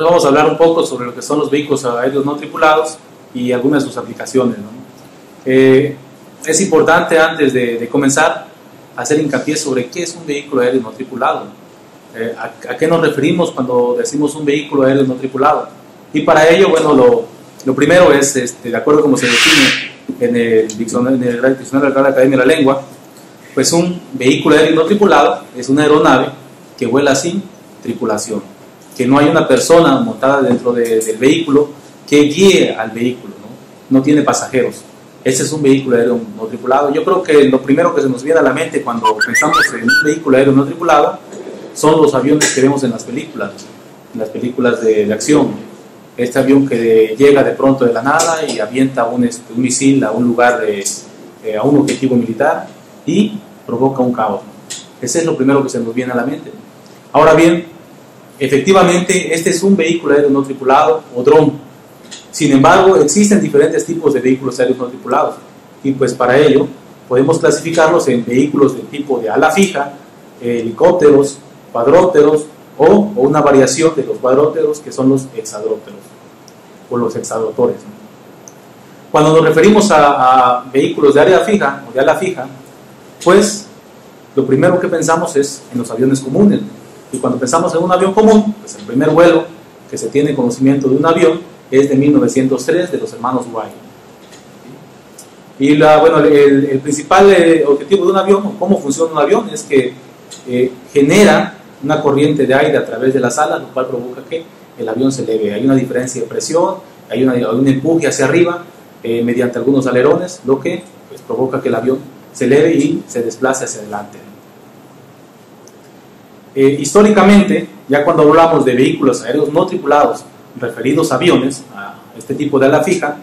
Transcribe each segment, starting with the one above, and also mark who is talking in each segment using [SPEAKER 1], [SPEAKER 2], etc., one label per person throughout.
[SPEAKER 1] Entonces vamos a hablar un poco sobre lo que son los vehículos aéreos no tripulados y algunas de sus aplicaciones, ¿no? Es importante antes de comenzar hacer hincapié sobre qué es un vehículo aéreo no tripulado. ¿A qué nos referimos cuando decimos un vehículo aéreo no tripulado? Y para ello, bueno, lo primero es, de acuerdo a cómo se define en el diccionario de la Real Academia de la Lengua, pues un vehículo aéreo no tripulado es una aeronave que vuela sin tripulación, que no hay una persona montada dentro del vehículo que guíe al vehículo, no tiene pasajeros. Ese es un vehículo aéreo no tripulado. Yo creo que lo primero que se nos viene a la mente cuando pensamos en un vehículo aéreo no tripulado son los aviones que vemos en las películas de acción. Este avión que llega de pronto de la nada y avienta un misil a un lugar, a un objetivo militar y provoca un caos. Ese es lo primero que se nos viene a la mente. Ahora bien, efectivamente, este es un vehículo aéreo no tripulado o dron. Sin embargo, existen diferentes tipos de vehículos aéreos no tripulados y pues para ello podemos clasificarlos en vehículos del tipo de ala fija, helicópteros, cuadrópteros o una variación de los cuadrópteros que son los hexadrópteros o los hexadrotores. Cuando nos referimos a vehículos de área fija o de ala fija, pues lo primero que pensamos es en los aviones comunes. Y cuando pensamos en un avión común, pues el primer vuelo que se tiene conocimiento de un avión es de 1903 de los hermanos Wright. Y el principal objetivo de un avión, o cómo funciona un avión, es que genera una corriente de aire a través de las alas, lo cual provoca que el avión se eleve. Hay una diferencia de presión, hay un empuje hacia arriba mediante algunos alerones, lo que pues, provoca que el avión se eleve y se desplace hacia adelante. Históricamente, ya cuando hablamos de vehículos aéreos no tripulados referidos a aviones, a este tipo de ala fija,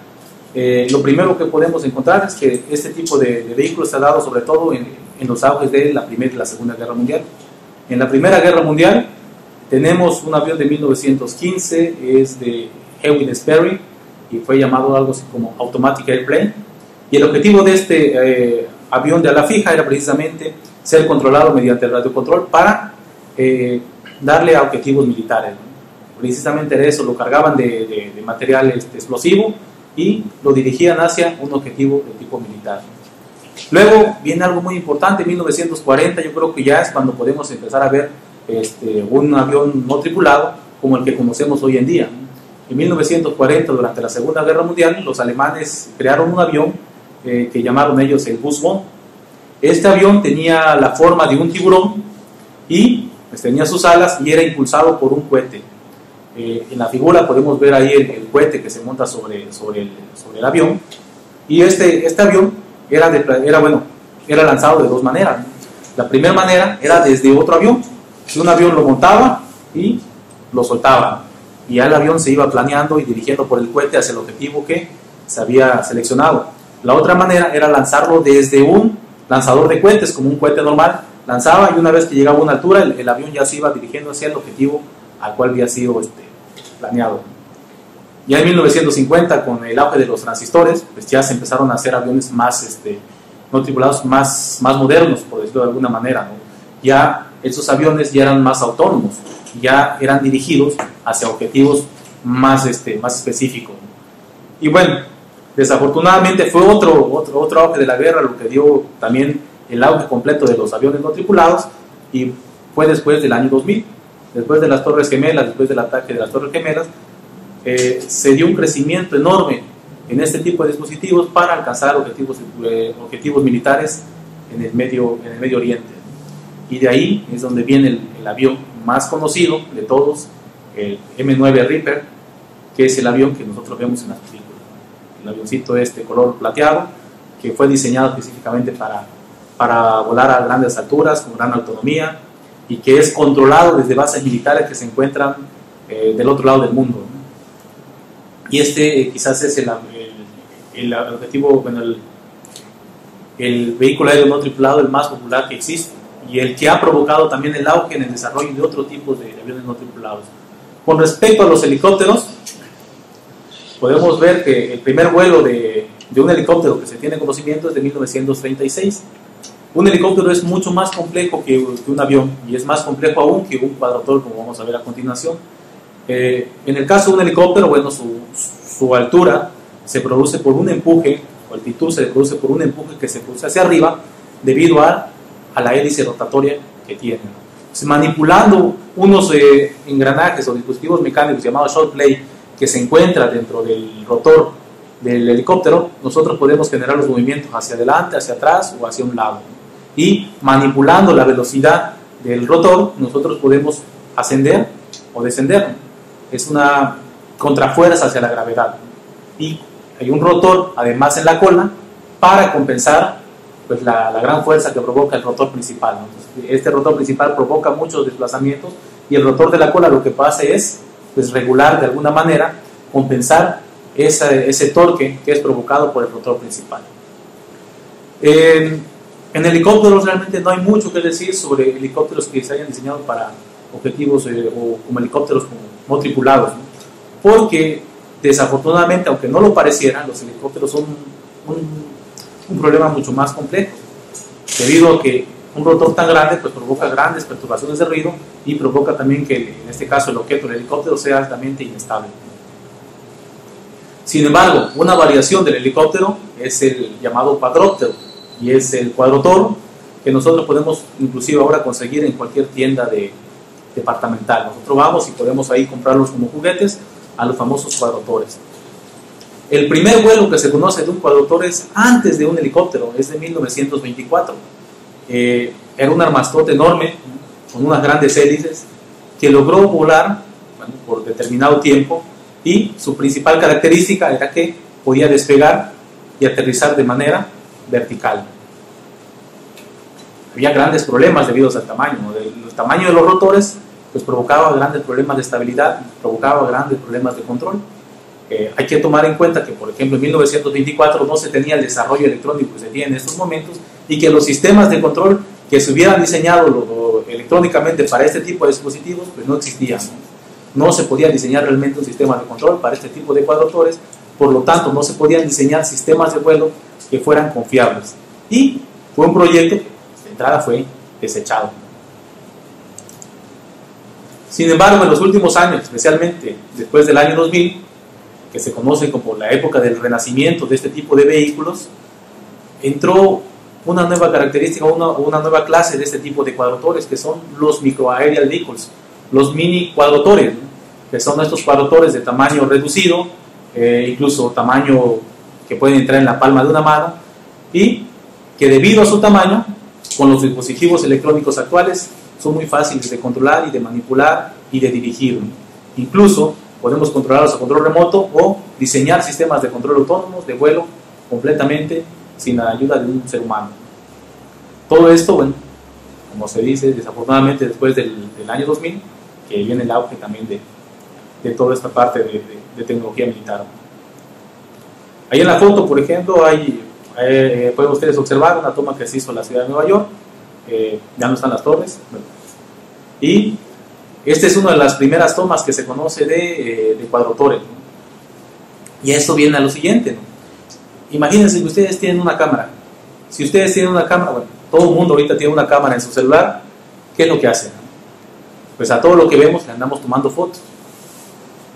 [SPEAKER 1] lo primero que podemos encontrar es que este tipo de vehículos se ha dado sobre todo en los auges de la Primera y la Segunda Guerra Mundial. En la Primera Guerra Mundial tenemos un avión de 1915, es de Hewitt Sperry y fue llamado algo así como Automatic Airplane, y el objetivo de este avión de ala fija era precisamente ser controlado mediante el radiocontrol para darle a objetivos militares, ¿no? Precisamente de eso, lo cargaban de material explosivo y lo dirigían hacia un objetivo de tipo militar. Luego viene algo muy importante, en 1940 yo creo que ya es cuando podemos empezar a ver un avión no tripulado como el que conocemos hoy en día. En 1940, durante la Segunda Guerra Mundial, los alemanes crearon un avión que llamaron ellos el Busbon. Este avión tenía la forma de un tiburón y pues, tenía sus alas y era impulsado por un cohete. En la figura podemos ver ahí el cohete que se monta sobre el avión, y este avión era lanzado de dos maneras. La primera manera era desde otro avión, un avión lo montaba y lo soltaba, y ya el avión se iba planeando y dirigiendo por el cohete hacia el objetivo que se había seleccionado. La otra manera era lanzarlo desde un lanzador de cohetes, como un cohete normal, lanzaba y una vez que llegaba a una altura el avión ya se iba dirigiendo hacia el objetivo al cual había sido planeado. Ya en 1950, con el auge de los transistores, pues ya se empezaron a hacer aviones más no tripulados, más modernos, por decirlo de alguna manera, ¿no? Ya esos aviones ya eran más autónomos, ya eran dirigidos hacia objetivos más específicos. Y bueno, desafortunadamente fue otro auge de la guerra lo que dio también el auge completo de los aviones no tripulados, y fue después del año 2000. Después de las Torres Gemelas, después del ataque de las Torres Gemelas, se dio un crecimiento enorme en este tipo de dispositivos para alcanzar objetivos militares en el Medio Oriente. Y de ahí es donde viene el avión más conocido de todos, el M9 Reaper, que es el avión que nosotros vemos en las películas. El avioncito color plateado, que fue diseñado específicamente para volar a grandes alturas, con gran autonomía, y que es controlado desde bases militares que se encuentran del otro lado del mundo, ¿no? Y quizás es el objetivo, bueno, el vehículo aéreo no tripulado el más popular que existe y el que ha provocado también el auge en el desarrollo de otro tipo de aviones no tripulados. Con respecto a los helicópteros, podemos ver que el primer vuelo de un helicóptero que se tiene conocimiento es de 1936. Un helicóptero es mucho más complejo que un avión, y es más complejo aún que un cuadrotor, como vamos a ver a continuación. En el caso de un helicóptero, bueno, su altura se produce por un empuje, o altitud se produce por un empuje que se produce hacia arriba debido a la hélice rotatoria que tiene. Entonces, manipulando unos engranajes o dispositivos mecánicos llamados shock plate que se encuentra dentro del rotor del helicóptero, nosotros podemos generar los movimientos hacia adelante, hacia atrás o hacia un lado. Y manipulando la velocidad del rotor, nosotros podemos ascender o descender. Es una contrafuerza hacia la gravedad. Y hay un rotor, además, en la cola, para compensar pues, la gran fuerza que provoca el rotor principal. Entonces, este rotor principal provoca muchos desplazamientos y el rotor de la cola lo que hace es pues, regular de alguna manera, compensar ese torque que es provocado por el rotor principal. En helicópteros realmente no hay mucho que decir sobre helicópteros que se hayan diseñado para objetivos o como helicópteros no tripulados, ¿no? Porque desafortunadamente, aunque no lo pareciera, los helicópteros son un problema mucho más complejo, debido a que un rotor tan grande pues provoca grandes perturbaciones de ruido y provoca también que en este caso el objeto del helicóptero sea altamente inestable. Sin embargo, una variación del helicóptero es el llamado cuadróptero, y es el cuadrotor que nosotros podemos inclusive ahora conseguir en cualquier tienda departamental. Nosotros vamos y podemos ahí comprarlos como juguetes a los famosos cuadrotores. El primer vuelo que se conoce de un cuadrotor es antes de un helicóptero, es de 1924. Era un armastote enorme con unas grandes hélices que logró volar, bueno, por determinado tiempo, y su principal característica era que podía despegar y aterrizar de manera vertical. Había grandes problemas debido al tamaño, ¿no? El tamaño de los rotores pues provocaba grandes problemas de estabilidad, provocaba grandes problemas de control. Hay que tomar en cuenta que, por ejemplo, en 1924 no se tenía el desarrollo electrónico que se tiene en estos momentos, y que los sistemas de control que se hubieran diseñado electrónicamente para este tipo de dispositivos pues no existían, ¿no? No se podía diseñar realmente un sistema de control para este tipo de cuadrotores, por lo tanto no se podían diseñar sistemas de vuelo que fueran confiables, y fue un proyecto que de entrada fue desechado. Sin embargo, en los últimos años, especialmente después del año 2000, que se conoce como la época del renacimiento de este tipo de vehículos, entró una nueva característica, una nueva clase de este tipo de cuadrotores, que son los microaerial vehicles, los mini cuadrotores, ¿no? Que son estos cuadrotores de tamaño reducido, incluso tamaño que pueden entrar en la palma de una mano, y que debido a su tamaño, con los dispositivos electrónicos actuales, son muy fáciles de controlar y de manipular y de dirigir, ¿no? Incluso podemos controlarlos a control remoto o diseñar sistemas de control autónomos de vuelo completamente sin la ayuda de un ser humano. Todo esto, bueno, como se dice, desafortunadamente después del año 2000, que viene el auge también de toda esta parte de tecnología militar. Ahí en la foto, por ejemplo, pueden ustedes observar una toma que se hizo en la ciudad de Nueva York. Ya no están las torres, y esta es una de las primeras tomas que se conoce de cuadrotores, ¿no? Y esto viene a lo siguiente, ¿no? Imagínense que ustedes tienen una cámara. Si ustedes tienen una cámara, bueno, todo el mundo ahorita tiene una cámara en su celular, ¿qué es lo que hacen? Pues a todo lo que vemos le andamos tomando fotos.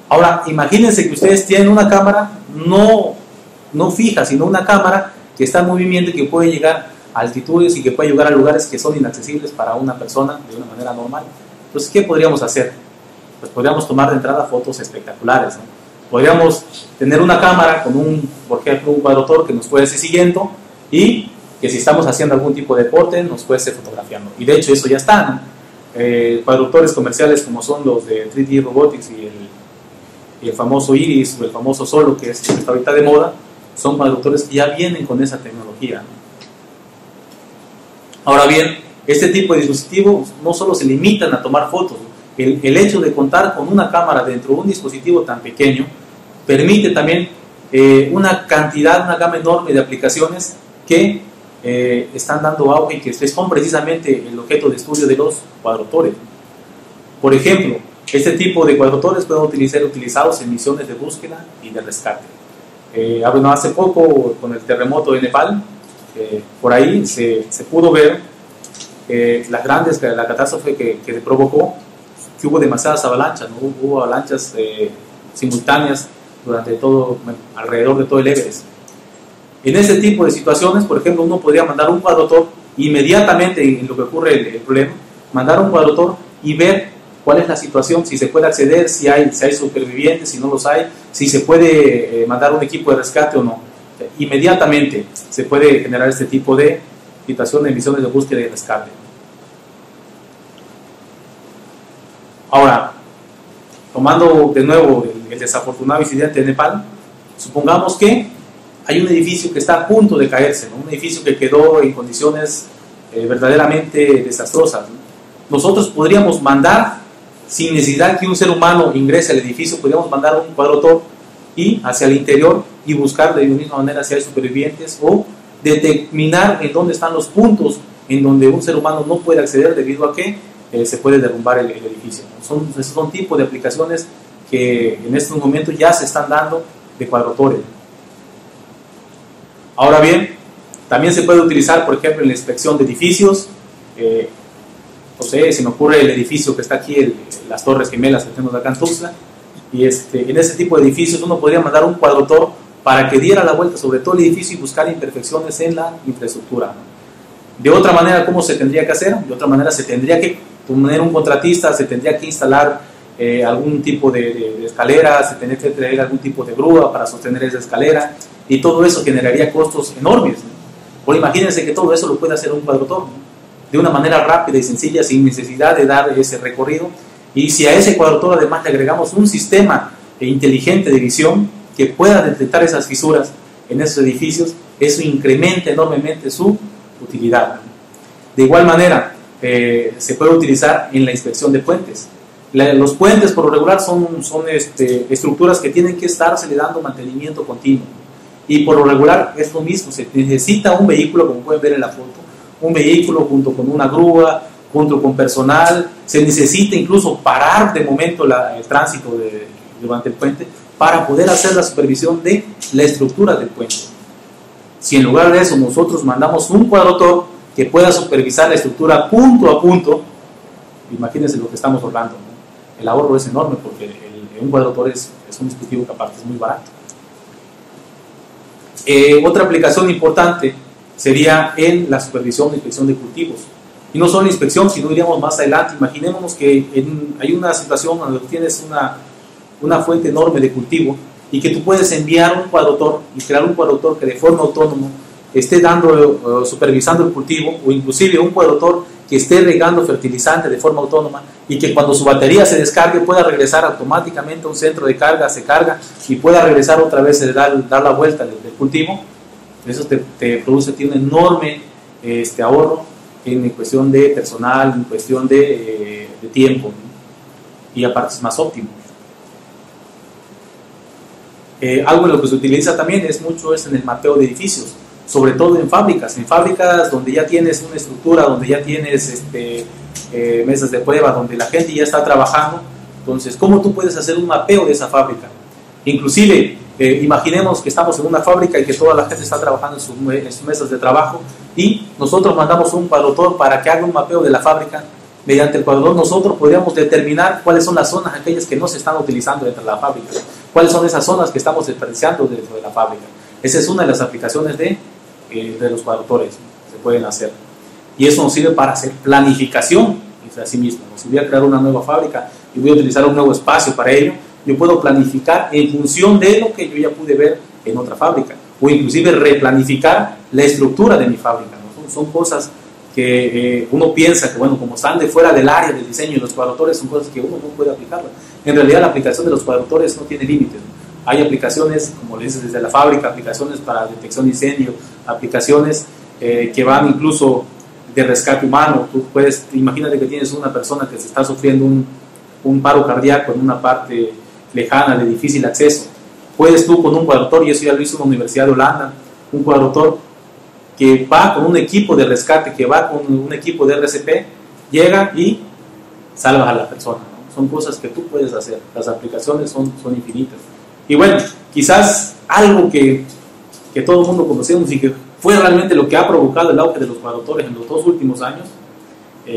[SPEAKER 1] Ahora, imagínense que ustedes tienen una cámara no fija, sino una cámara que está en movimiento y que puede llegar a altitudes y que puede llegar a lugares que son inaccesibles para una persona de una manera normal. Entonces, ¿qué podríamos hacer? Pues podríamos tomar de entrada fotos espectaculares, ¿no? Podríamos tener una cámara con por ejemplo, un cuadrotor que nos puede estar siguiendo, y que si estamos haciendo algún tipo de deporte nos puede estar fotografiando. Y de hecho eso ya está, ¿no? Cuadrotores comerciales como son los de 3D Robotics y el famoso Iris o el famoso Solo, que está ahorita de moda, son cuadrotores que ya vienen con esa tecnología, ¿no? Ahora bien, este tipo de dispositivos no solo se limitan a tomar fotos. El hecho de contar con una cámara dentro de un dispositivo tan pequeño permite también una gama enorme de aplicaciones que están dando auge y que son precisamente el objeto de estudio de los cuadrotores. Por ejemplo, este tipo de cuadrotores pueden ser utilizados en misiones de búsqueda y de rescate. Hace poco, con el terremoto de Nepal, por ahí se pudo ver la catástrofe que provocó que hubo demasiadas avalanchas, ¿no? Hubo avalanchas simultáneas durante todo, alrededor de todo el Everest. En ese tipo de situaciones, por ejemplo, uno podría mandar un cuadrotor inmediatamente en lo que ocurre el problema, mandar un cuadrotor y ver cuál es la situación, si se puede acceder, si hay supervivientes, si no los hay, si se puede mandar un equipo de rescate o no. Inmediatamente se puede generar este tipo de situación de misiones de búsqueda y rescate. Ahora, tomando de nuevo el desafortunado incidente de Nepal, supongamos que hay un edificio que está a punto de caerse, ¿no? Un edificio que quedó en condiciones verdaderamente desastrosas, ¿no? Nosotros podríamos mandar, sin necesidad que un ser humano ingrese al edificio, podríamos mandar un cuadrotor y hacia el interior y buscar de la misma manera si hay supervivientes o determinar en dónde están los puntos en donde un ser humano no puede acceder debido a que se puede derrumbar el edificio. Son tipos de aplicaciones que en estos momentos ya se están dando de cuadrotores. Ahora bien, también se puede utilizar, por ejemplo, en la inspección de edificios. No sé, se me ocurre el edificio que está aquí, las Torres Gemelas que tenemos acá en Tuxtla, y en ese tipo de edificios uno podría mandar un cuadrotor para que diera la vuelta sobre todo el edificio y buscar imperfecciones en la infraestructura, ¿no? De otra manera, ¿cómo se tendría que hacer? De otra manera, se tendría que poner un contratista, se tendría que instalar algún tipo de escalera, se tendría que traer algún tipo de grúa para sostener esa escalera, y todo eso generaría costos enormes, ¿no? Por imagínense que todo eso lo puede hacer un cuadrotor, ¿no? De una manera rápida y sencilla, sin necesidad de dar ese recorrido. Y si a ese cuadrotor además le agregamos un sistema inteligente de visión que pueda detectar esas fisuras en esos edificios, eso incrementa enormemente su utilidad. De igual manera, se puede utilizar en la inspección de puentes. Los puentes por lo regular son estructuras que tienen que estarse dando mantenimiento continuo, y por lo regular es lo mismo, se necesita un vehículo, como pueden ver en la foto, un vehículo junto con una grúa, junto con personal. Se necesita incluso parar de momento el tránsito durante el puente para poder hacer la supervisión de la estructura del puente. Si en lugar de eso nosotros mandamos un cuadrotor que pueda supervisar la estructura punto a punto, imagínense lo que estamos hablando, ¿no? El ahorro es enorme porque un cuadrotor es un dispositivo que aparte es muy barato. Otra aplicación importante sería en la supervisión de inspección de cultivos. Y no solo la inspección, sino iríamos más adelante. Imaginémonos que hay una situación donde tienes una fuente enorme de cultivo y que tú puedes enviar un cuadrotor y crear un cuadrotor que de forma autónoma esté supervisando el cultivo, o inclusive un cuadrotor que esté regando fertilizante de forma autónoma y que cuando su batería se descargue pueda regresar automáticamente a un centro de carga, se carga y pueda regresar otra vez, dar la vuelta del cultivo. Eso te produce un enorme ahorro en cuestión de personal, en cuestión de tiempo, ¿no? Y aparte es más óptimo. Algo en lo que se utiliza también es en el mapeo de edificios, sobre todo en fábricas donde ya tienes una estructura, donde ya tienes mesas de prueba, donde la gente ya está trabajando. Entonces, ¿cómo tú puedes hacer un mapeo de esa fábrica? Inclusive, imaginemos que estamos en una fábrica y que toda la gente está trabajando en sus mesas de trabajo, y nosotros mandamos un cuadrotor para que haga un mapeo de la fábrica. Mediante el cuadrotor nosotros podríamos determinar cuáles son las zonas aquellas que no se están utilizando dentro de la fábrica, cuáles son esas zonas que estamos desperdiciando dentro de la fábrica. Esa es una de las aplicaciones de los cuadrotores que se pueden hacer, y eso nos sirve para hacer planificación a sí mismo. Si voy a crear una nueva fábrica y voy a utilizar un nuevo espacio para ello, yo puedo planificar en función de lo que yo ya pude ver en otra fábrica, o inclusive replanificar la estructura de mi fábrica, ¿no? Son cosas que uno piensa que, bueno, como están de fuera del área del diseño, y los cuadrotores son cosas que uno no puede aplicarlas. En realidad la aplicación de los cuadrotores no tiene límites, ¿no? Hay aplicaciones, como le dices, desde la fábrica, aplicaciones para detección de incendio, aplicaciones que van incluso de rescate humano. Tú imagínate que tienes una persona que se está sufriendo un paro cardíaco en una parte lejana, de difícil acceso. Puedes tú con un cuadrotor, y eso ya lo hizo la Universidad de Holanda, un cuadrotor que va con un equipo de rescate, que va con un equipo de RCP, llega y salva a la persona, ¿no? Son cosas que tú puedes hacer. Las aplicaciones son infinitas. Y bueno, quizás algo que todo el mundo conocemos y que fue realmente lo que ha provocado el auge de los cuadrotores en los 2 últimos años,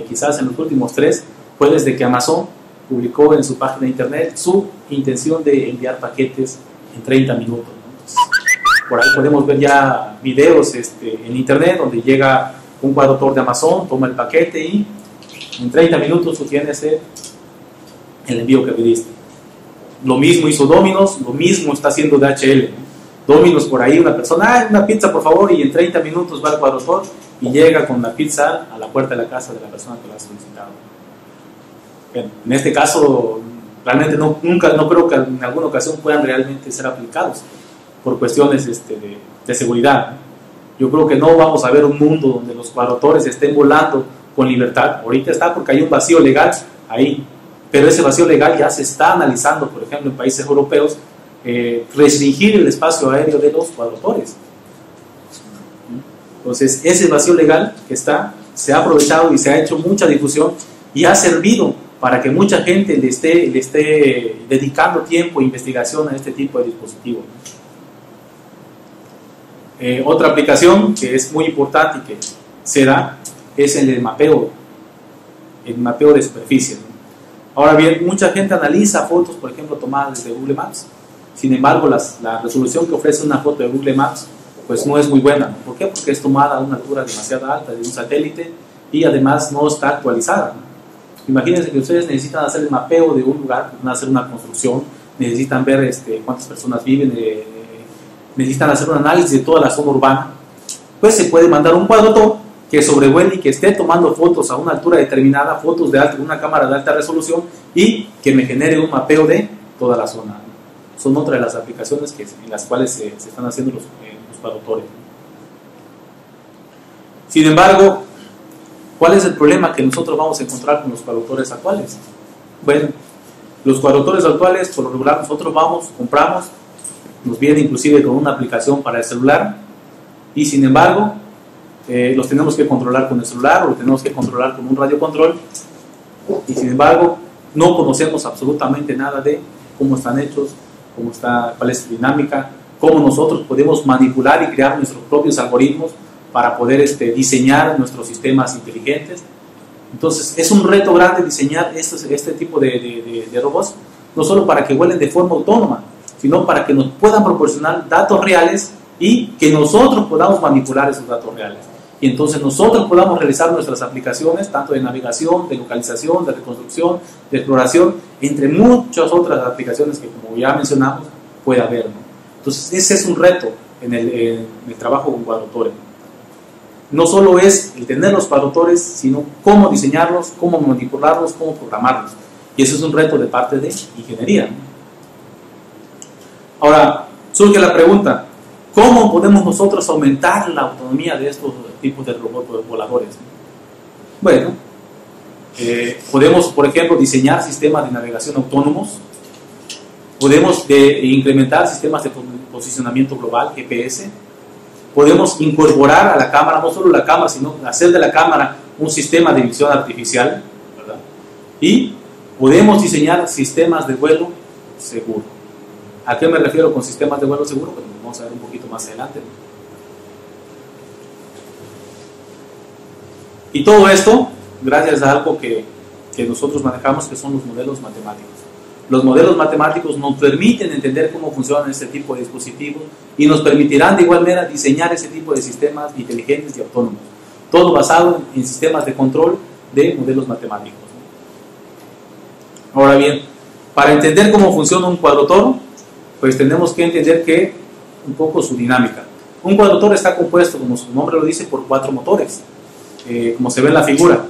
[SPEAKER 1] quizás en los últimos 3, fue desde que Amazon publicó en su página de internet su intención de enviar paquetes en 30 minutos, ¿no? Entonces, por ahí podemos ver ya videos en internet donde llega un cuadrotor de Amazon, toma el paquete y en 30 minutos tú tienes el envío que pediste. Lo mismo hizo Domino's, lo mismo está haciendo DHL, ¿no? Domino's, por ahí una persona, una pizza por favor, y en 30 minutos va al cuadrotor y llega con la pizza a la puerta de la casa de la persona que lo ha solicitado. Bien, en este caso, realmente no creo que en alguna ocasión puedan realmente ser aplicados por cuestiones de seguridad. Yo creo que no vamos a ver un mundo donde los cuadrotores estén volando con libertad. Ahorita está porque hay un vacío legal ahí, pero ese vacío legal ya se está analizando, por ejemplo, en países europeos, restringir el espacio aéreo de los cuadrotores. Entonces, ese vacío legal que está, se ha aprovechado y se ha hecho mucha difusión y ha servido para que mucha gente le esté dedicando tiempo e investigación a este tipo de dispositivos. Otra aplicación que es muy importante y que se da es el mapeo de superficie, ¿no? Ahora bien, mucha gente analiza fotos, por ejemplo, tomadas desde Google Maps. Sin embargo, la resolución que ofrece una foto de Google Maps pues no es muy buena, ¿no? ¿Por qué? Porque es tomada a una altura demasiado alta de un satélite y además no está actualizada, ¿no? Imagínense que ustedes necesitan hacer el mapeo de un lugar, van a hacer una construcción, necesitan ver cuántas personas viven, necesitan hacer un análisis de toda la zona urbana. Pues se puede mandar un cuadrotor que sobrevuele y que esté tomando fotos a una altura determinada, fotos de una cámara de alta resolución y que me genere un mapeo de toda la zona, ¿no? Son otra de las aplicaciones en las cuales se están haciendo los cuadrotores. Sin embargo, ¿cuál es el problema que nosotros vamos a encontrar con los cuadrotores actuales? Bueno, los cuadrotores actuales, por lo regular, nosotros compramos, nos viene inclusive con una aplicación para el celular y sin embargo, los tenemos que controlar con el celular o los tenemos que controlar con un radiocontrol y sin embargo, no conocemos absolutamente nada de cómo están hechos, cuál es su dinámica, cómo nosotros podemos manipular y crear nuestros propios algoritmos para poder diseñar nuestros sistemas inteligentes. Entonces es un reto grande diseñar este tipo de robots, no solo para que vuelen de forma autónoma, sino para que nos puedan proporcionar datos reales y que nosotros podamos manipular esos datos reales. Y entonces nosotros podamos realizar nuestras aplicaciones, tanto de navegación, de localización, de reconstrucción, de exploración, entre muchas otras aplicaciones que, como ya mencionamos, puede haber, ¿no? Entonces ese es un reto en el trabajo con cuadrotores. No solo es el tener los cuadrotores, sino cómo diseñarlos, cómo manipularlos, cómo programarlos. Y eso es un reto de parte de ingeniería, ¿no? Ahora, surge la pregunta, ¿cómo podemos nosotros aumentar la autonomía de estos tipos de robots voladores? Bueno, podemos, por ejemplo, diseñar sistemas de navegación autónomos, podemos incrementar sistemas de posicionamiento global, GPS, podemos incorporar a la cámara, no solo la cámara, sino hacer de la cámara un sistema de visión artificial, ¿verdad? Y podemos diseñar sistemas de vuelo seguro. ¿A qué me refiero con sistemas de vuelo seguro? Pues vamos a ver un poquito más adelante. Y todo esto gracias a algo que nosotros manejamos, que son los modelos matemáticos. Los modelos matemáticos nos permiten entender cómo funcionan este tipo de dispositivos y nos permitirán de igual manera diseñar ese tipo de sistemas inteligentes y autónomos. Todo basado en sistemas de control de modelos matemáticos. Ahora bien, para entender cómo funciona un cuadrotor, pues tenemos que entender un poco su dinámica. Un cuadrotor está compuesto, como su nombre lo dice, por 4 motores, como se ve en la figura.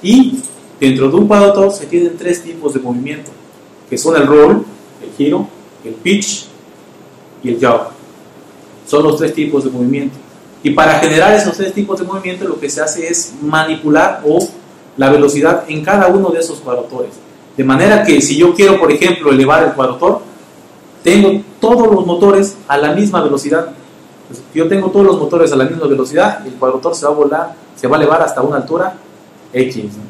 [SPEAKER 1] Y dentro de un cuadrotor se tienen 3 tipos de movimiento, que son el roll, el giro, el pitch y el yaw. Son los 3 tipos de movimiento. Y para generar esos 3 tipos de movimiento lo que se hace es manipular la velocidad en cada uno de esos cuadrotores. De manera que si yo quiero, por ejemplo, elevar el cuadrotor, tengo todos los motores a la misma velocidad. Entonces, yo tengo todos los motores a la misma velocidad y el cuadrotor se va a elevar hasta una altura X, ¿no?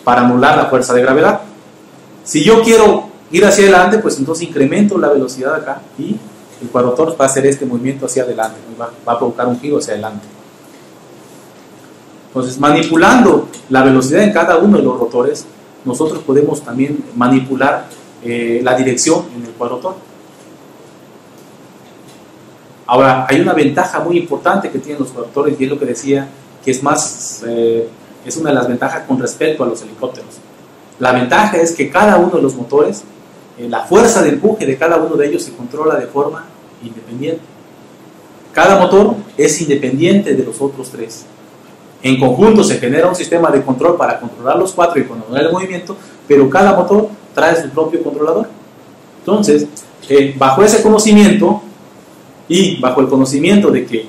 [SPEAKER 1] Para anular la fuerza de gravedad. Si yo quiero ir hacia adelante, pues entonces incremento la velocidad acá y el cuadrotor va a hacer este movimiento hacia adelante, ¿no? Va a provocar un giro hacia adelante. Entonces, manipulando la velocidad en cada uno de los rotores, nosotros podemos también manipular la dirección en el cuadrotor. Ahora, hay una ventaja muy importante que tienen los cuadrotores, y es lo que decía, que es una de las ventajas con respecto a los helicópteros. La ventaja es que cada uno de los motores, la fuerza de empuje de cada uno de ellos se controla de forma independiente. Cada motor es independiente de los otros tres. En conjunto se genera un sistema de control para controlar los cuatro y controlar el movimiento, pero cada motor trae su propio controlador. Entonces, bajo ese conocimiento y bajo el conocimiento de que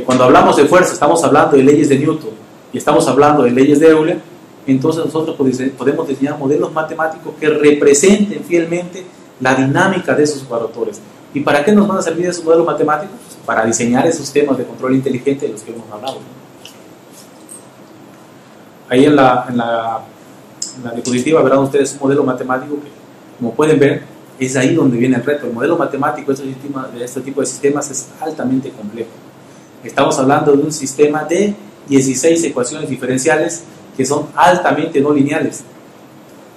[SPEAKER 1] cuando hablamos de fuerza estamos hablando de leyes de Newton y estamos hablando de leyes de Euler, entonces nosotros podemos diseñar modelos matemáticos que representen fielmente la dinámica de esos cuadrotores. ¿Y para qué nos van a servir esos modelos matemáticos? Para diseñar esos sistemas de control inteligente de los que hemos hablado. Ahí en la diapositiva verán ustedes un modelo matemático que, como pueden ver, es ahí donde viene el reto. El modelo matemático de este tipo de sistemas es altamente complejo. Estamos hablando de un sistema de 16 ecuaciones diferenciales que son altamente no lineales.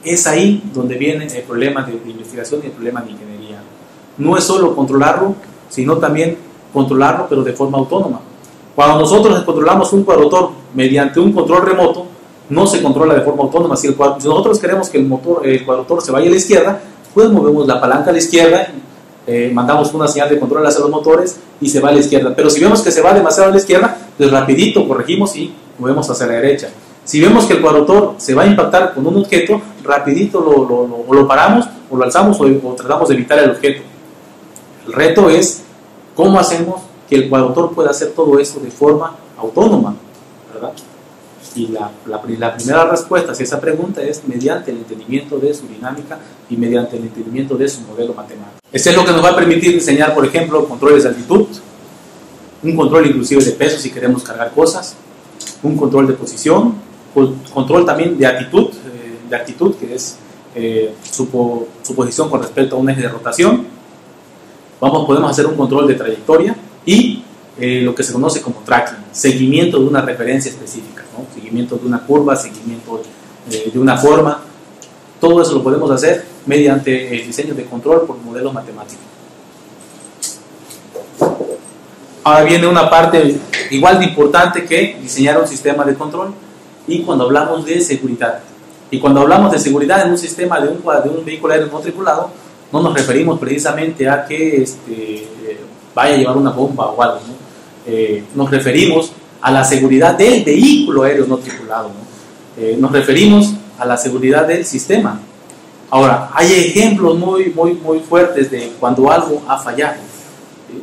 [SPEAKER 1] Es ahí donde viene el problema de investigación y el problema de ingeniería. No es solo controlarlo, sino también controlarlo, pero de forma autónoma. Cuando nosotros controlamos un cuadrotor mediante un control remoto, no se controla de forma autónoma. Si nosotros queremos que el cuadrotor se vaya a la izquierda, pues movemos la palanca a la izquierda, mandamos una señal de control hacia los motores y se va a la izquierda. Pero si vemos que se va demasiado a la izquierda, pues rapidito corregimos y movemos hacia la derecha. Si vemos que el cuadrotor se va a impactar con un objeto, rapidito lo paramos, o lo alzamos, o tratamos de evitar el objeto. El reto es cómo hacemos que el cuadrotor pueda hacer todo eso de forma autónoma, ¿verdad? Y la primera respuesta a esa pregunta es mediante el entendimiento de su dinámica y mediante el entendimiento de su modelo matemático. Este es lo que nos va a permitir diseñar, por ejemplo, controles de altitud, un control inclusive de peso si queremos cargar cosas, un control de posición, control también de actitud, que es su posición con respecto a un eje de rotación. Podemos hacer un control de trayectoria y lo que se conoce como tracking, seguimiento de una referencia específica, ¿no? Seguimiento de una curva, seguimiento de una forma. Todo eso lo podemos hacer mediante el diseño de control por modelos matemáticos. Ahora viene una parte igual de importante que diseñar un sistema de control, y cuando hablamos de seguridad. Y cuando hablamos de seguridad en un sistema de un vehículo aéreo no tripulado, no nos referimos precisamente a que vaya a llevar una bomba o algo, ¿no? Nos referimos a la seguridad del vehículo aéreo no tripulado, ¿no? Nos referimos a la seguridad del sistema. Ahora, hay ejemplos muy fuertes de cuando algo ha fallado, ¿sí?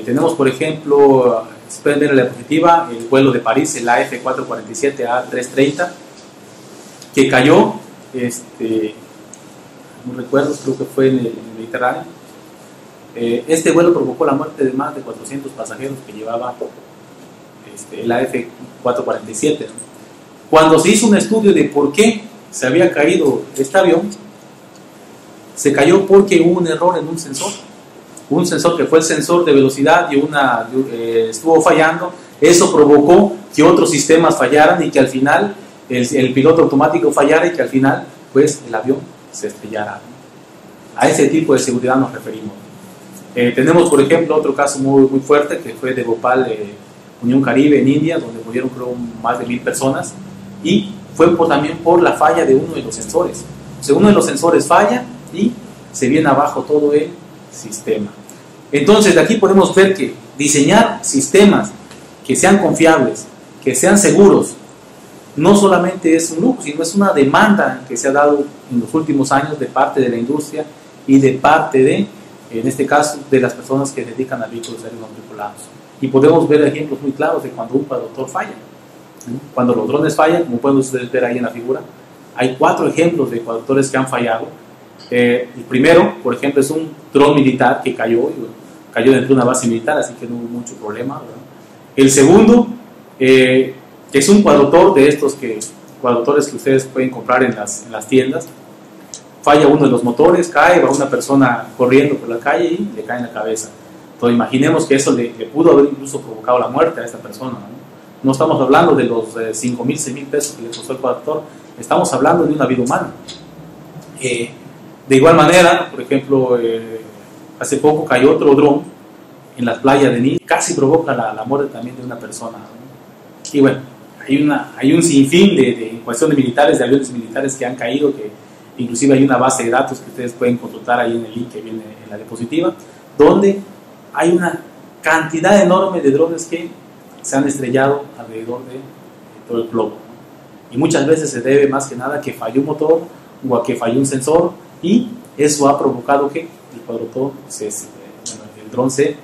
[SPEAKER 1] Tenemos, por ejemplo, se pueden ver en la diapositiva, el vuelo de París, el AF447-A330, que cayó, no recuerdo, creo que fue en el Mediterráneo. Este vuelo provocó la muerte de más de 400 pasajeros que llevaba el AF447, ¿no? Cuando se hizo un estudio de por qué se había caído este avión, se cayó porque hubo un error en un sensor que fue el sensor de velocidad y estuvo fallando. Eso provocó que otros sistemas fallaran y que al final el piloto automático fallara y que al final pues el avión se estrellara, ¿no? A ese tipo de seguridad nos referimos. Tenemos, por ejemplo, otro caso muy fuerte que fue de Bhopal, Unión Caribe, en India, donde murieron creo más de 1000 personas, y fue también por la falla de uno de los sensores. O sea, uno de los sensores falla y se viene abajo todo el sistema. Entonces, de aquí podemos ver que diseñar sistemas que sean confiables, que sean seguros, no solamente es un lujo, sino es una demanda que se ha dado en los últimos años de parte de la industria y de parte de, en este caso, de las personas que se dedican a vehículos aéreos no tripulados. Y podemos ver ejemplos muy claros de cuando un cuadrotor falla, ¿no? Cuando los drones fallan, como pueden ustedes ver ahí en la figura, hay 4 ejemplos de cuadrotores que han fallado. El primero, por ejemplo, es un dron militar que cayó dentro de una base militar, así que no hubo mucho problema, ¿verdad? El segundo es un cuadrotor de estos cuadrotores que ustedes pueden comprar en las tiendas. Falla uno de los motores, cae, va una persona corriendo por la calle y le cae en la cabeza. Entonces imaginemos que eso le pudo haber incluso provocado la muerte a esta persona, ¿no? No estamos hablando de los 5.000, 6.000 pesos que le costó el cuadrotor, estamos hablando de una vida humana. De igual manera, por ejemplo, hace poco cayó otro dron en las playas de Niza, casi provoca la muerte también de una persona, ¿no? Y bueno, hay un sinfín en cuestión de militares, de aviones militares que han caído, que inclusive hay una base de datos que ustedes pueden consultar ahí en el link que viene en la diapositiva, donde hay una cantidad enorme de drones que se han estrellado alrededor de todo el globo, ¿no? Y muchas veces se debe más que nada a que falló un motor o a que falló un sensor, y eso ha provocado que el cuadrotor, el dron se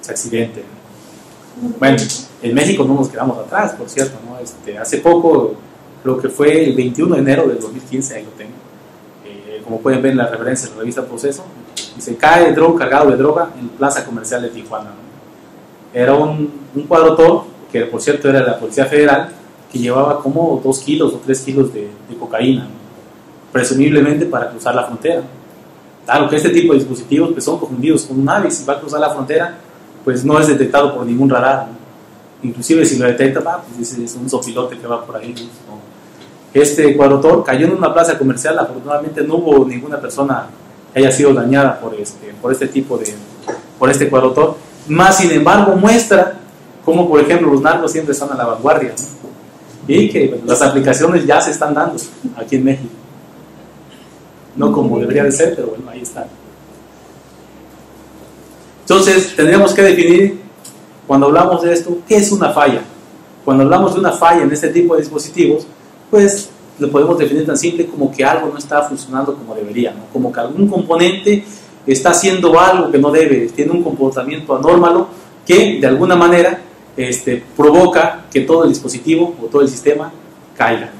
[SPEAKER 1] accidente. Bueno, en México no nos quedamos atrás, por cierto, ¿no? Hace poco, creo que fue el 21 de enero del 2015, ahí lo tengo, como pueden ver en la referencia de la revista Proceso, y se cae el dron cargado de droga en Plaza Comercial de Tijuana, ¿no? Era un cuadrotor, que por cierto era de la Policía Federal, que llevaba como 2 kilos o 3 kilos de cocaína, ¿no? Presumiblemente para cruzar la frontera. Claro que este tipo de dispositivos pues, son confundidos con un ave, y si va a cruzar la frontera, pues no es detectado por ningún radar, ¿no? Inclusive si lo detecta, pues es un sopilote que va por ahí, ¿no? Este cuadrotor cayó en una plaza comercial, afortunadamente no hubo ninguna persona que haya sido dañada por este cuadrotor, más sin embargo muestra cómo, por ejemplo, los narcos siempre están a la vanguardia, ¿no? Y que bueno, las aplicaciones ya se están dando aquí en México, no como debería de ser, pero bueno, ahí está. Entonces tendríamos que definir, cuando hablamos de esto, ¿qué es una falla? Cuando hablamos de una falla en este tipo de dispositivos, pues lo podemos definir tan simple como que algo no está funcionando como debería, ¿no? Como que algún componente está haciendo algo que no debe, tiene un comportamiento anómalo que de alguna manera provoca que todo el dispositivo o todo el sistema caiga.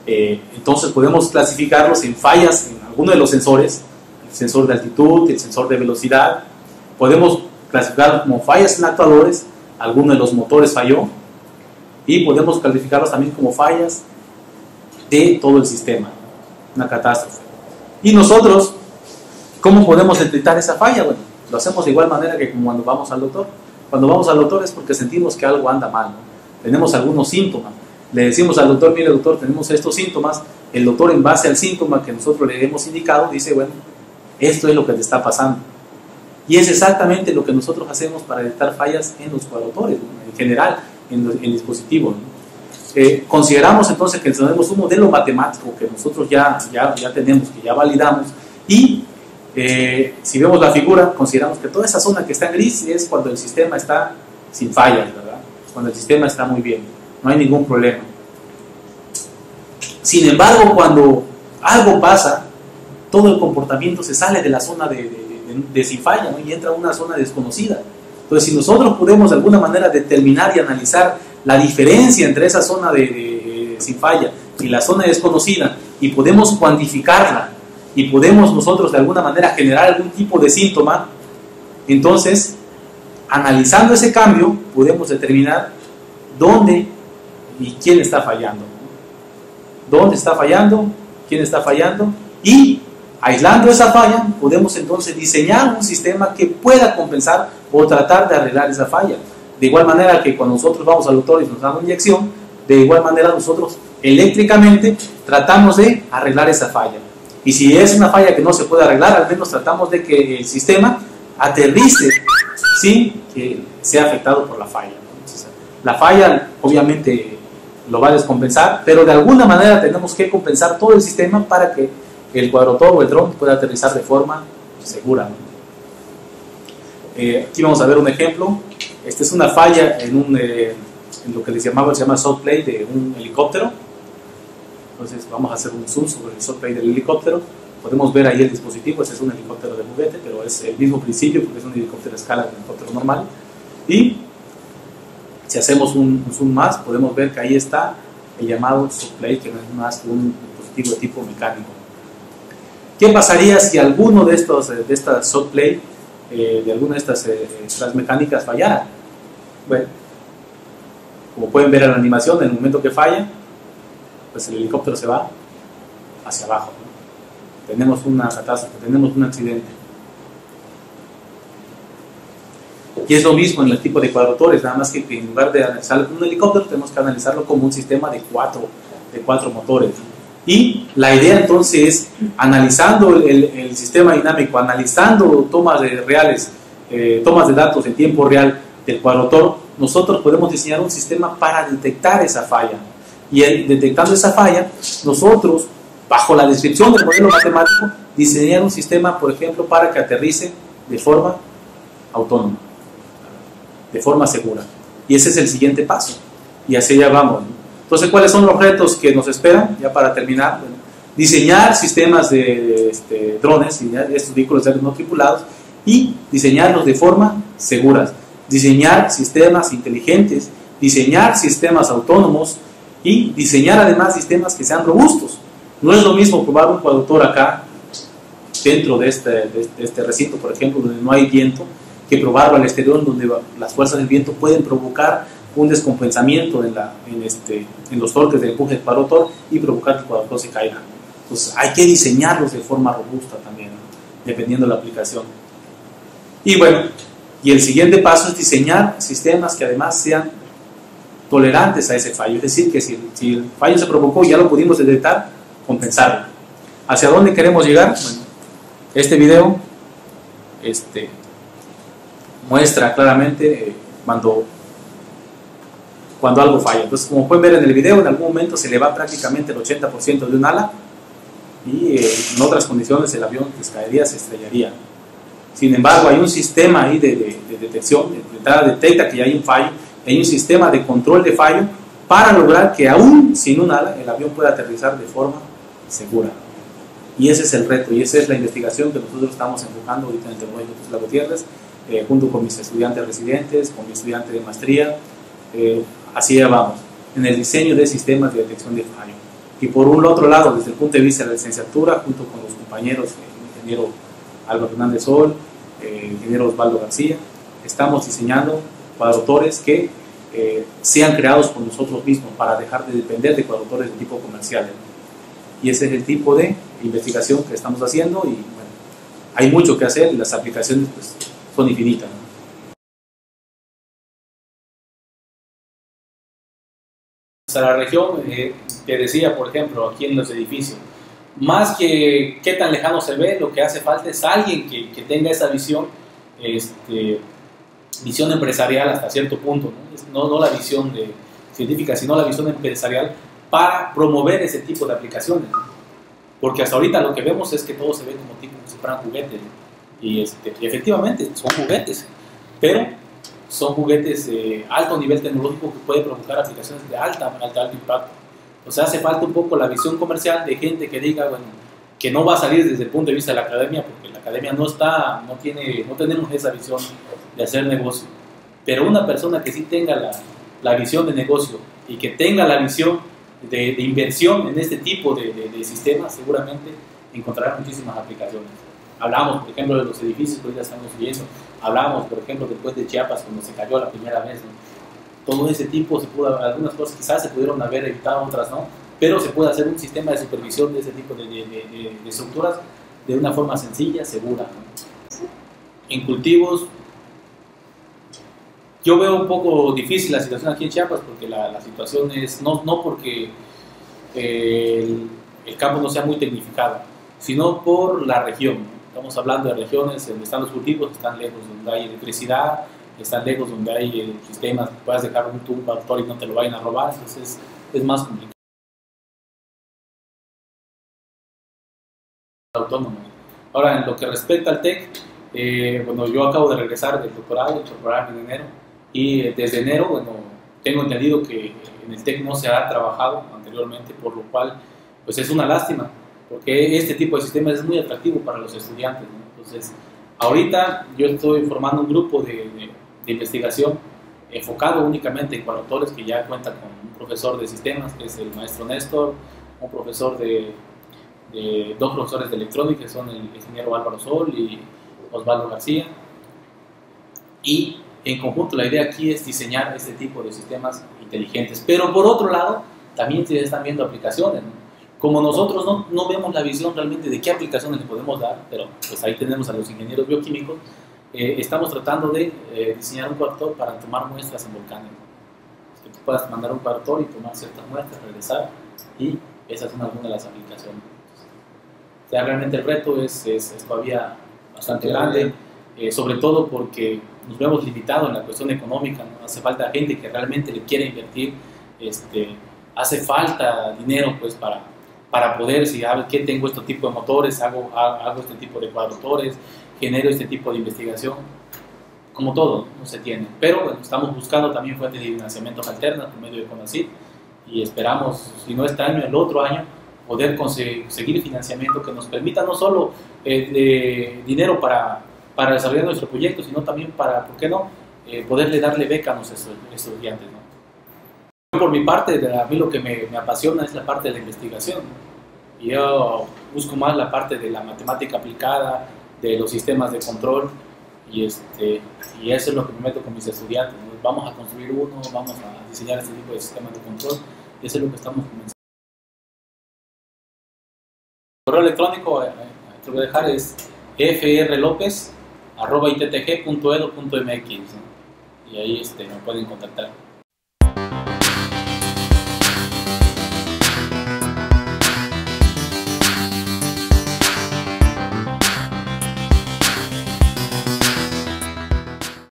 [SPEAKER 1] Entonces podemos clasificarlos en fallas en alguno de los sensores, el sensor de altitud, el sensor de velocidad. Podemos clasificarlos como fallas en actuadores, alguno de los motores falló, y podemos clasificarlos también como fallas de todo el sistema, una catástrofe. Y nosotros, ¿cómo podemos detectar esa falla? Bueno, lo hacemos de igual manera que como cuando vamos al doctor. Cuando vamos al doctor es porque sentimos que algo anda mal, ¿no? Tenemos algunos síntomas. Le decimos al doctor, mire doctor, tenemos estos síntomas. El doctor, en base al síntoma que nosotros le hemos indicado, dice, bueno, esto es lo que te está pasando. Y es exactamente lo que nosotros hacemos para detectar fallas en los cuadrotores, ¿no? En general, en dispositivos, ¿no? Consideramos entonces que tenemos un modelo matemático que nosotros ya tenemos, que ya validamos, y si vemos la figura, consideramos que toda esa zona que está en gris es cuando el sistema está sin fallas, ¿verdad? Cuando el sistema está muy bien, no hay ningún problema. Sin embargo, cuando algo pasa, todo el comportamiento se sale de la zona de sin falla, ¿no? Y entra a una zona desconocida. Entonces, si nosotros podemos de alguna manera determinar y analizar la diferencia entre esa zona de sin falla y la zona desconocida, y podemos cuantificarla, y podemos nosotros de alguna manera generar algún tipo de síntoma, entonces, analizando ese cambio, podemos determinar dónde y quién está fallando. ¿Dónde está fallando? ¿Quién está fallando? Y aislando esa falla, podemos entonces diseñar un sistema que pueda compensar o tratar de arreglar esa falla. De igual manera que cuando nosotros vamos al doctor y nos dan una inyección, de igual manera nosotros eléctricamente tratamos de arreglar esa falla. Y si es una falla que no se puede arreglar, al menos tratamos de que el sistema aterrice sin que sea afectado por la falla. Entonces, la falla obviamente lo va a descompensar, pero de alguna manera tenemos que compensar todo el sistema para que el cuadrotor o el dron pueda aterrizar de forma segura, ¿no? Aquí vamos a ver un ejemplo. Esta es una falla en lo que se llama soft plate de un helicóptero. Entonces vamos a hacer un zoom sobre el soft plate del helicóptero. Podemos ver ahí el dispositivo. Este es un helicóptero de juguete, pero es el mismo principio porque es un helicóptero a escala de un helicóptero normal. Y si hacemos un zoom más, podemos ver que ahí está el llamado soft plate, que no es más que un dispositivo de tipo mecánico. ¿Qué pasaría si alguno de estas soft plate, de alguna de estas transmecánicas fallara? Bueno, como pueden ver en la animación, en el momento que falla, pues el helicóptero se va hacia abajo, ¿no? Tenemos una catástrofe, tenemos un accidente. Y es lo mismo en el tipo de cuadrotores, nada más que en lugar de analizarlo como un helicóptero, tenemos que analizarlo como un sistema de de 4 motores. Y la idea entonces es, analizando el sistema dinámico, analizando tomas de datos en tiempo real del cuadrotor, nosotros podemos diseñar un sistema para detectar esa falla. Y detectando esa falla, nosotros, bajo la descripción del modelo matemático, diseñar un sistema, por ejemplo, para que aterrice de forma autónoma, de forma segura. Y ese es el siguiente paso. Y así ya vamos, ¿no? Entonces, ¿cuáles son los retos que nos esperan? Ya para terminar, bueno, diseñar sistemas de drones, de estos vehículos aéreos no tripulados, y diseñarlos de forma segura. Diseñar sistemas inteligentes, diseñar sistemas autónomos y diseñar además sistemas que sean robustos. No es lo mismo probar un cuadrotor acá, dentro de este recinto, por ejemplo, donde no hay viento, que probarlo al exterior, donde las fuerzas del viento pueden provocar un descompensamiento en los torques del empuje del cuadrotor y provocar que el cuadrotor se caiga. Entonces hay que diseñarlos de forma robusta también, ¿no? Dependiendo de la aplicación. Y bueno, y el siguiente paso es diseñar sistemas que además sean tolerantes a ese fallo, es decir, que si el fallo se provocó y ya lo pudimos detectar, compensarlo. ¿Hacia dónde queremos llegar? Bueno, este video muestra claramente cuando algo falla. Entonces, como pueden ver en el video, en algún momento se le va prácticamente el 80% de un ala y en otras condiciones el avión caería, se estrellaría. Sin embargo, hay un sistema ahí de detección, detecta que ya hay un fallo, hay un sistema de control de fallo para lograr que aún sin un ala el avión pueda aterrizar de forma segura. Y ese es el reto, y esa es la investigación que nosotros estamos enfocando ahorita en el Tecnológico Tuxtla Gutiérrez, junto con mis estudiantes residentes, con mi estudiante de maestría. Así ya vamos, en el diseño de sistemas de detección de fallo. Y por un otro lado, desde el punto de vista de la licenciatura, junto con los compañeros, el ingeniero Álvaro Hernández Sol, el ingeniero Osvaldo García, estamos diseñando cuadrotores que sean creados por nosotros mismos para dejar de depender de cuadrotores de tipo comercial, ¿no? Y ese es el tipo de investigación que estamos haciendo, y bueno, hay mucho que hacer y las aplicaciones pues, son infinitas, ¿no? A la región, te decía, por ejemplo, aquí en los edificios, más que qué tan lejano se ve, lo que hace falta es alguien que tenga esa visión, visión empresarial hasta cierto punto, no la visión científica, sino la visión empresarial para promover ese tipo de aplicaciones. Porque hasta ahorita lo que vemos es que todo se ve como tipo si fueran juguetes, y efectivamente son juguetes, pero son juguetes de alto nivel tecnológico que puede provocar aplicaciones de alto impacto. O sea, hace falta un poco la visión comercial de gente que diga, bueno, que no va a salir desde el punto de vista de la academia, porque la academia no tenemos esa visión de hacer negocio. Pero una persona que sí tenga la visión de negocio y que tenga la visión de inversión en este tipo de sistemas, seguramente encontrará muchísimas aplicaciones. Hablamos, por ejemplo, de los edificios que hoy ya estamos viendo. Hablábamos, por ejemplo, después de Chiapas, cuando se cayó la primera vez, ¿no? Todo ese tipo, algunas cosas quizás se pudieron haber evitado, otras no, pero se puede hacer un sistema de supervisión de ese tipo de estructuras de una forma sencilla, segura, ¿no? En cultivos, yo veo un poco difícil la situación aquí en Chiapas, porque la situación es, no porque el campo no sea muy tecnificado, sino por la región, ¿no? Estamos hablando de regiones donde están los cultivos, están lejos donde hay electricidad, están lejos donde hay sistemas, puedas dejar un tubo y no te lo vayan a robar, entonces es más complicado. Autónomo. Ahora, en lo que respecta al TEC, bueno, yo acabo de regresar del doctorado en enero, y desde enero, bueno, tengo entendido que en el TEC no se ha trabajado anteriormente, por lo cual, pues es una lástima, porque este tipo de sistemas es muy atractivo para los estudiantes, ¿no? Entonces, ahorita yo estoy formando un grupo de investigación enfocado únicamente en cuadrotores, que ya cuenta con un profesor de sistemas, que es el maestro Néstor, un profesor dos profesores de electrónica, que son el ingeniero Álvaro Sol y Osvaldo García, y en conjunto la idea aquí es diseñar este tipo de sistemas inteligentes. Pero por otro lado, también se están viendo aplicaciones, ¿no? Como nosotros no vemos la visión realmente de qué aplicaciones le podemos dar, pero pues ahí tenemos a los ingenieros bioquímicos, estamos tratando de diseñar un cuadrotor para tomar muestras en volcanes. Que tú puedas mandar un cuadrotor y tomar ciertas muestras, regresar
[SPEAKER 2] y esas son algunas de las aplicaciones. O sea, realmente el reto es todavía bastante grande, sobre todo porque nos vemos limitados en la cuestión económica, ¿no? Hace falta gente que realmente le quiera invertir, hace falta dinero pues para poder, si a ver, ¿qué tengo este tipo de motores? Hago este tipo de cuadrotores, genero este tipo de investigación, como todo, no se tiene. Pero bueno, estamos buscando también fuentes de financiamiento alternas por medio de CONACYT y esperamos, si no este año, el otro año, poder conseguir financiamiento que nos permita no solo dinero para desarrollar nuestro proyecto, sino también para, ¿por qué no?, poderle darle beca a nuestros estudiantes, ¿no? Por mi parte, a mí lo que me apasiona es la parte de la investigación. Y yo busco más la parte de la matemática aplicada, de los sistemas de control, y eso es lo que me meto con mis estudiantes, ¿no? Vamos a construir uno, vamos a diseñar este tipo de sistemas de control, y eso es lo que estamos comenzando. El correo electrónico, te lo voy a dejar, es frlopez@ittg.edu.mx, ¿no? Y ahí me pueden contactar.